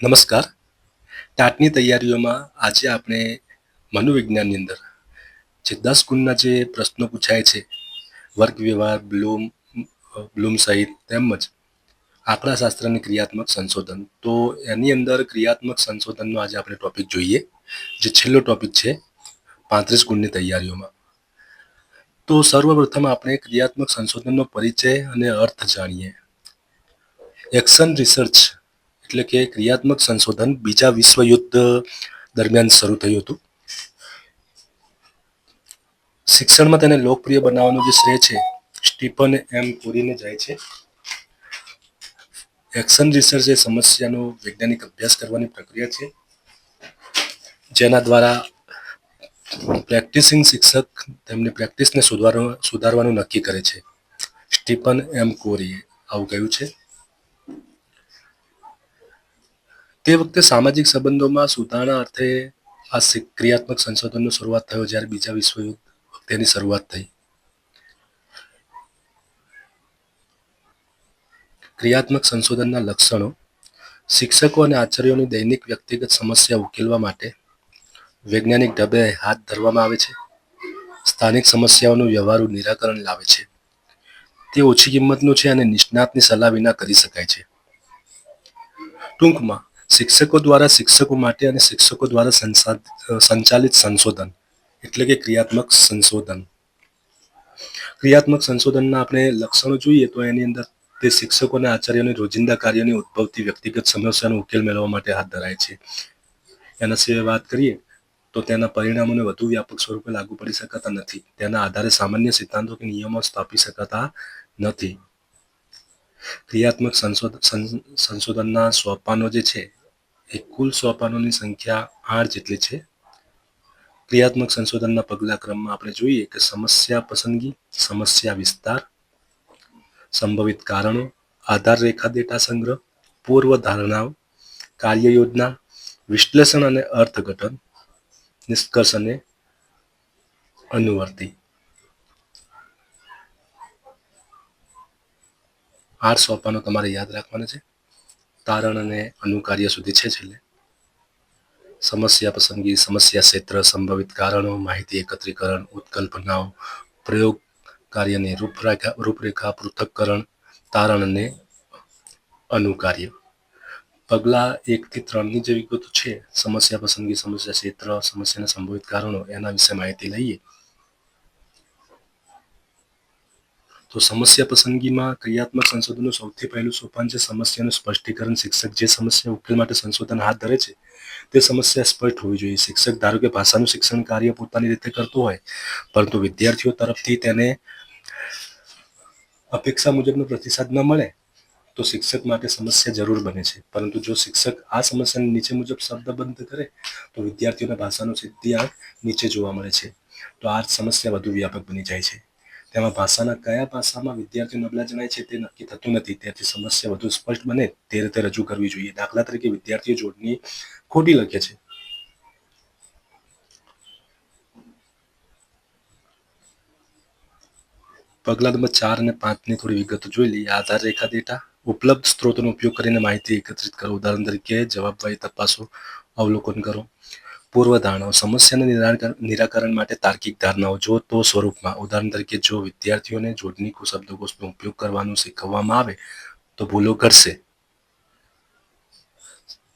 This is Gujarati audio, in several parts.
નમસ્કાર. ટાટની તૈયારીઓમાં આજે આપણે મનોવિજ્ઞાનની અંદર જે 10 ગુણના જે પ્રશ્નો પૂછાય છે, વર્ગ વ્યવહાર, બ્લૂમ સહિત તેમજ આંકડાશાસ્ત્રની ક્રિયાત્મક સંશોધન, તો એની અંદર ક્રિયાત્મક સંશોધનનો આજે આપણે ટોપિક જોઈએ, જે છેલ્લો ટોપિક છે 35 ગુણની તૈયારીઓમાં. તો સર્વપ્રથમ આપણે ક્રિયાત્મક સંશોધનનો પરિચય અને અર્થ જાણીએ. એક્શન રિસર્ચ એટલે કે ક્રિયાત્મક સંશોધન બીજા વિશ્વયુદ્ધ દરમિયાન શરૂ થયું હતું. શિક્ષણમાં તેને લોકપ્રિય બનાવવાનો જે શ્રેય છે સ્ટીફન એમ કોરીને જાય છે. એક્શન રિસર્ચ એ સમસ્યાનો વૈજ્ઞાનિક અભ્યાસ કરવાની પ્રક્રિયા છે, જેના દ્વારા પ્રેક્ટિસિંગ શિક્ષક તેમની પ્રેક્ટિસને સુધારવાનું નક્કી કરે છે. સ્ટીફન એમ કોરીએ આવું કહ્યું છે. તે વખતે સામાજિક સંબંધોમાં સુધારણા અર્થે આ ક્રિયાત્મક સંશોધનનો શરૂઆત થયો જ્યારે બીજા વિશ્વયુદ્ધ તેની શરૂઆત થઈ. ક્રિયાત્મક સંશોધનના લક્ષણો: શિક્ષકો અને આચાર્યોની દૈનિક વ્યક્તિગત સમસ્યા ઉકેલવા માટે વૈજ્ઞાનિક ઢબે હાથ ધરવામાં આવે છે. સ્થાનિક સમસ્યાઓનું વ્યવહારુ નિરાકરણ લાવે છે. તે ઓછી કિંમતનું છે અને નિષ્ણાતની સલાહ વિના કરી શકાય છે. ટૂંકમાં, શિક્ષકો દ્વારા શિક્ષકો માટે અને શિક્ષકો દ્વારા સંચાલિત સંશોધન એટલે કે ક્રિયાત્મક સંશોધન. ક્રિયાત્મક સંશોધનના આપણે લક્ષણો જોઈએ તો એની અંદર તે શિક્ષકો અને આચાર્યોની રોજિંદા કાર્યોની ઉદ્ભવતી વ્યક્તિગત સમસ્યાનો ઉકેલ મેળવવા માટે હાથ ધરાય છે. એના સિવાય વાત કરીએ તો તેના પરિણામોને વધુ વ્યાપક સ્વરૂપે લાગુ પડી શકાતા નથી. તેના આધારે સામાન્ય સિદ્ધાંતો કે નિયમો સ્થાપી શકાતા નથી. ક્રિયાત્મક સંશોધનના સોપાનો જે છે એ કુલ સોપાનોની સંખ્યા 8 જેટલી છે. ક્રિયાત્મક સંશોધનના પગલા ક્રમમાં આપણે જોઈએ કે સમસ્યા પસંદગી, સમસ્યા વિસ્તાર, સંભવિત કારણો, આધાર રેખા ડેટા સંગ્રહ, પૂર્વ ધારણાઓ, કાર્ય યોજના, વિશ્લેષણ અને અર્થઘટન, નિષ્કર્ષ અને અનુવર્તી. 8 સોપાનો તમારે યાદ રાખવાના છે. તારણ અને અનુકાર્ય સુધી છે. છેલ્લે સમસ્યા પસંદગી, સમસ્યા ક્ષેત્ર, સંભવિત કારણો, માહિતી એકત્રીકરણ, ઉત્કલ્પનાઓ, પ્રયોગ કાર્યની રૂપરેખા, પૃથક્કરણ, તારણ અને અનુકાર્ય. પગલા 1 થી 3 ની જે વિગતો છે, સમસ્યા પસંદગી, સમસ્યા ક્ષેત્ર, સમસ્યાના સંભવિત કારણો, એના વિશે માહિતી લઈએ. તો સમસ્યા પસંદગીમાં ક્રિયાત્મક સંશોધનનું સૌથી પહેલું સોપાન છે સમસ્યાનું સ્પષ્ટીકરણ. શિક્ષક જે સમસ્યા ઉકેલ માટે સંશોધન હાથ ધરે છે તે સમસ્યા સ્પષ્ટ હોવી જોઈએ. શિક્ષક ધારો કે ભાષાનું શિક્ષણ કાર્ય પોતાની રીતે કરતું હોય, પરંતુ વિદ્યાર્થીઓ તરફથી તેને અપેક્ષા મુજબનો પ્રતિસાદ ન મળે તો શિક્ષક માટે સમસ્યા જરૂર બને છે. પરંતુ જો શિક્ષક આ સમસ્યાને નીચે મુજબ શબ્દબદ્ધ કરે તો વિદ્યાર્થીઓના ભાષાનું સીધી આંખ નીચે જોવા મળે છે. તો આ સમસ્યા વધુ વ્યાપક બની જાય છે. તેમાં ભાષાના કયા પાસામાં વિદ્યાર્થીઓ નબળા જણાય છે તે નક્કી થતું નથી. તેથી સમસ્યા વધુ સ્પષ્ટ બને તે રીતે રજૂ કરવી જોઈએ. દાખલા તરીકે વિદ્યાર્થીઓ જોડણી ખોટી લખે છે. પગલા નંબર 4 અને 5 ની થોડી વિગતો જોઈ લઈએ. આધાર રેખા ડેટા: ઉપલબ્ધ સ્ત્રોતોનો ઉપયોગ કરીને માહિતી એકત્રિત કરો. ઉદાહરણ તરીકે જવાબવાહી તપાસો, અવલોકન કરો. પૂર્વ ધારણાઓ: સમસ્યાના નિરાકરણ માટે તાર્કિક ધારણાઓ જો તો સ્વરૂપમાં. ઉદાહરણ તરીકે જો વિદ્યાર્થીઓને જોડણી શબ્દકોશનો ઉપયોગ કરવાનું શીખવવામાં આવે તો ભૂલો ઘટશે.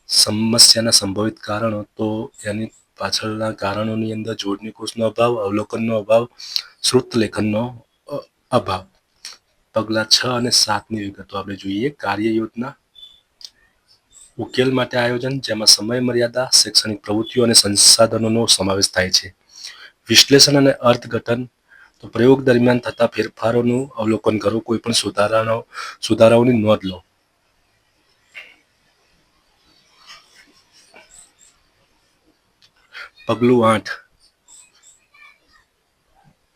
સમસ્યાના સંભવિત કારણો તો એની પાછળના કારણોની અંદર જોડણી કોષનો અભાવ, અવલોકનનો અભાવ, શ્રુત લેખનનો અભાવ. પગલા 6 અને 7 ની વિગતો આપણે જોઈએ. કાર્ય યોજના: ઉકેલ માટે આયોજન, જેમાં સમય મર્યાદા, શૈક્ષણિક પ્રવૃત્તિઓ અને સંસાધનોનો સમાવેશ થાય છે. વિશ્લેષણ અને અર્થઘટન: તો પ્રયોગ દરમિયાન થતા ફેરફારોનું અવલોકન કરો. કોઈ પણ સુધારાઓની નોંધ લો. પગલું 8: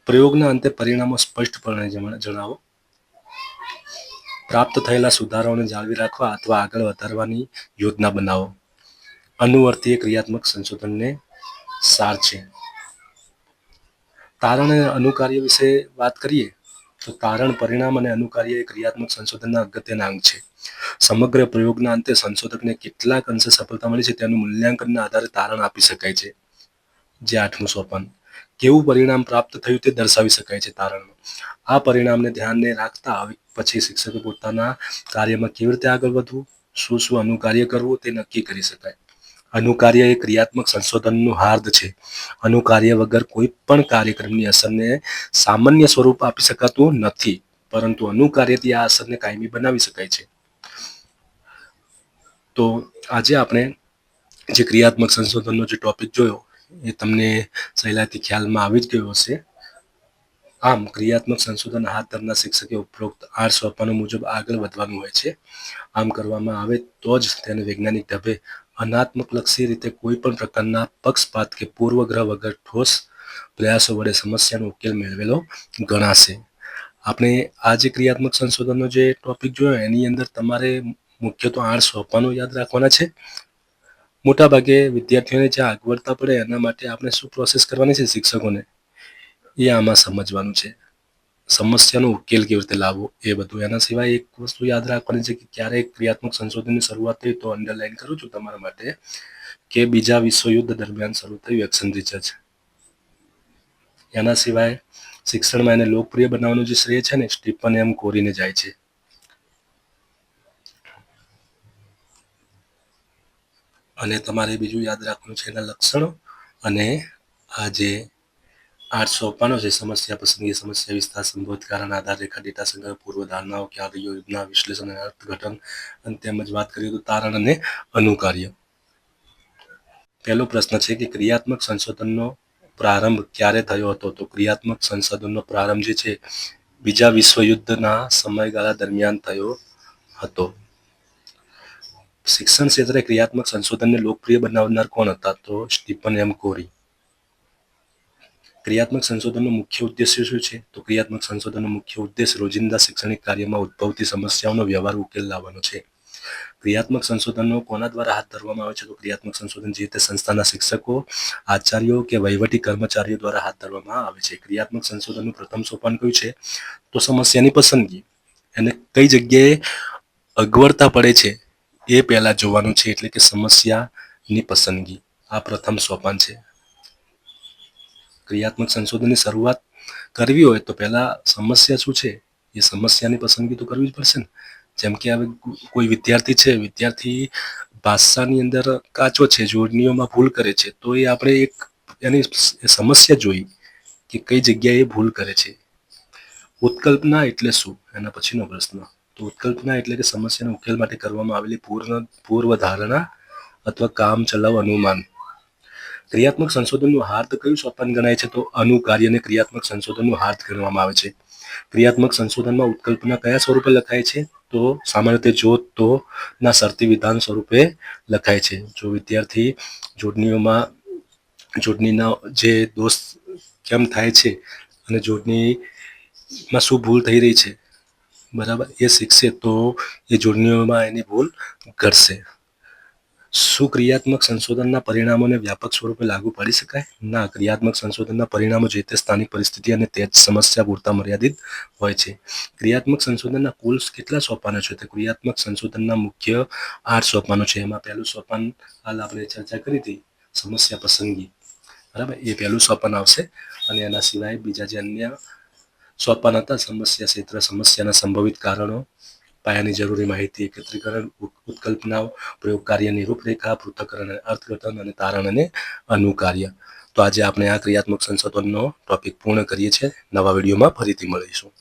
પ્રયોગના અંતે પરિણામો સ્પષ્ટપણે જણાવો. પ્રાપ્ત થયેલા સુધારાઓને જાળવી રાખવા અથવા આગળ વધારવાની યોજના બનાવો. અનુવર્તી ક્રિયાત્મક સંશોધનને સાર છે. તારણ અને અનુકાર્ય વિશે વાત કરીએ તો તારણ, પરિણામ અને અનુકાર્ય એ ક્રિયાત્મક સંશોધનના અગત્યના અંગ છે. સમગ્ર પ્રયોગના અંતે સંશોધકને કેટલાક અંશે સફળતા મળી છે તેનું મૂલ્યાંકનના આધારે તારણ આપી શકાય છે. જે 8મું સોપાન, કેવું પરિણામ પ્રાપ્ત થયું તે દર્શાવી શકાય છે તારણમાં. આ પરિણામને ધ્યાને રાખતા પછી શિક્ષકે પોતાના કાર્યમાં કેવી રીતે આગળ વધવું, શું અનુકાર્ય કરવું તે નક્કી કરી શકાય. અનુકાર્ય એ ક્રિયાત્મક સંશોધનનું હાર્દ છે. અનુકાર્ય વગર કોઈ પણ કાર્યક્રમની અસરને સામાન્ય સ્વરૂપ આપી શકાતું નથી, પરંતુ અનુકાર્યથી આ અસરને કાયમી બનાવી શકાય છે. તો આજે આપણે જે ક્રિયાત્મક સંશોધનનો જે ટોપિક જોયો એ તમને સહેલાઈથી ખ્યાલમાં આવી જ ગયો હશે. આમ ક્રિયાત્મક સંશોધન હાથ ધરનાર શિક્ષકે ઉપરોક્ત 8 સોપાનો મુજબ આગળ વધવાનું હોય છે. આમ કરવામાં આવે તો જ તેને વૈજ્ઞાનિક ઢબે અનાત્મકલક્ષી રીતે કોઈ પણ પ્રકારના પક્ષપાત કે પૂર્વગ્રહ વગર ઠોસ પ્રયાસો વડે સમસ્યાનો ઉકેલ મેળવેલો ગણાશે. આપણે આ જે ક્રિયાત્મક સંશોધનનો જે ટોપિક જોયો એની અંદર તમારે મુખ્ય તો 8 સોપાનો યાદ રાખવાના છે. મોટાભાગે વિદ્યાર્થીઓને જે આગવડતા પડે એના માટે આપણે શું પ્રોસેસ કરવાની છે શિક્ષકોને, એ આમાં સમજવાનું છે. સમસ્યાનો ઉકેલ કેવી રીતે લાવવો એ બધું. એના સિવાય એક વસ્તુ યાદ રાખવાની છે કે ક્યારે ક્રિયાત્મક સંશોધનની શરૂઆત થઈ તો અંડરલાઈન કરું છું તમારા માટે કે બીજા વિશ્વયુદ્ધ દરમિયાન શરૂ થયું એક્શન રિસર્ચ. એના સિવાય શિક્ષણમાં એને લોકપ્રિય બનાવવાનું જે શ્રેય છે ને સ્ટીફન એમ કોરીને જાય છે. અને તમારે બીજું યાદ રાખવાનું છે એના લક્ષણો અને આ જે 8 સોપાનો છે, સમસ્યા પસંદગી, સમસ્યા વિસ્તાર, સંભવિત કારણ, આધાર રેખા, ડેટા સંગ્રહ, પૂર્વધારણાઓ, યોજના, વિશ્લેષણ અને અર્થઘટન, અને તેમજ વાત કરીએ તો તારણ અને અનુકાર્ય. પહેલો પ્રશ્ન છે કે ક્રિયાત્મક સંશોધનનો પ્રારંભ ક્યારે થયો હતો? તો ક્રિયાત્મક સંશોધનનો પ્રારંભ જે છે બીજા વિશ્વયુદ્ધના સમયગાળા દરમિયાન થયો હતો. શિક્ષણ ક્ષેત્રે ક્રિયાત્મક સંશોધનને લોકપ્રિય બનાવનાર કોણ હતા? તો સ્ટીફન એમ કોરી. ક્રિયાત્મક સંશોધનનો મુખ્ય ઉદ્દેશ્ય શું છે? તો ક્રિયાત્મક સંશોધનનો મુખ્ય ઉદ્દેશ રોજિંદા શૈક્ષણિક કાર્યમાં ઉદ્ભવતી સમસ્યાઓનો વ્યવહારુ ઉકેલ લાવવાનો છે. ક્રિયાત્મક સંશોધનો કોના દ્વારા હાથ ધરવામાં આવે છે? તો ક્રિયાત્મક સંશોધન જે તે સંસ્થાના શિક્ષકો, આચાર્યો કે વહીવટી કર્મચારીઓ દ્વારા હાથ ધરવામાં આવે છે. ક્રિયાત્મક સંશોધનનું પ્રથમ સોપાન કયું છે? તો સમસ્યાની પસંદગી. એને કઈ જગ્યાએ અગવડતા પડે છે એ પહેલા જોવાનું છે, એટલે કે સમસ્યાની પસંદગી. આ પ્રથમ સોપાન છે. ક્રિયાત્મક સંશોધનની શરૂઆત કરવી હોય તો પહેલા સમસ્યા શું છે એ સમસ્યાની પસંદગી તો કરવી જ પડશે ને. જેમ કે હવે કોઈ વિદ્યાર્થી છે, વિદ્યાર્થી ભાષાની અંદર કાચો છે, જોડણીઓમાં ભૂલ કરે છે, તો એ આપણે એક એની સમસ્યા જોઈ કે કઈ જગ્યાએ ભૂલ કરે છે. ઉત્કલ્પના એટલે શું? એના પછીનો પ્રશ્ન. તો ઉત્કલ્પના એટલે કે સમસ્યાના ઉકેલ માટે કરવામાં આવેલી પૂર્વધારણા અથવા કામ ચલાવ અનુમાન. ક્રિયાત્મક સંશોધનનું હાર્દ કયું સોપાન ગણાય છે? તો અનુકાર્યને ક્રિયાત્મક સંશોધનનું હાર્દ ગણવામાં આવે છે. ક્રિયાત્મક સંશોધનમાં ઉત્કલ્પના કયા સ્વરૂપે લખાય છે? તો સામાન્ય રીતે જો તો ના શરતી વિધાન સ્વરૂપે લખાય છે. જો વિદ્યાર્થી જોડણીના જે દોષ કેમ થાય છે અને જોડણીમાં શું ભૂલ થઈ રહી છે, બરાબર, એ શીખશે તો એ જોડણીઓમાં એની ભૂલ ઘટશે. શું ક્રિયાત્મક સંશોધનના પરિણામોને વ્યાપક સ્વરૂપે લાગુ પાડી શકાય? ના, ક્રિયાત્મક સંશોધનના પરિણામો જે તે સ્થાનિક પરિસ્થિતિ અને તે જ સમસ્યા પૂરતા મર્યાદિત હોય છે. ક્રિયાત્મક સંશોધનના કુલ કેટલા સોપાનો છે? તો ક્રિયાત્મક સંશોધનના મુખ્ય 8 સોપાનો છે. એમાં પહેલું સોપાન હાલ આપણે ચર્ચા કરી હતી, સમસ્યા પસંદગી, બરાબર, એ પહેલું સોપાન આવશે. અને એના સિવાય બીજા જે અન્ય સોપાન હતા, સમસ્યા ક્ષેત્ર, સમસ્યાના સંભવિત કારણો, પાયાની જરૂરી માહિતી એકત્રીકરણ, ઉત્કલ્પનાઓ, પ્રયોગ કાર્યની રૂપરેખા, પૃથ્થકરણ, અર્થઘટન અને તારણ અને અનુકાર્ય. તો આજે આપણે આ ક્રિયાત્મક સંશોધનનો ટોપિક પૂર્ણ કરીએ છીએ. નવા વિડીયોમાં ફરીથી મળીશું.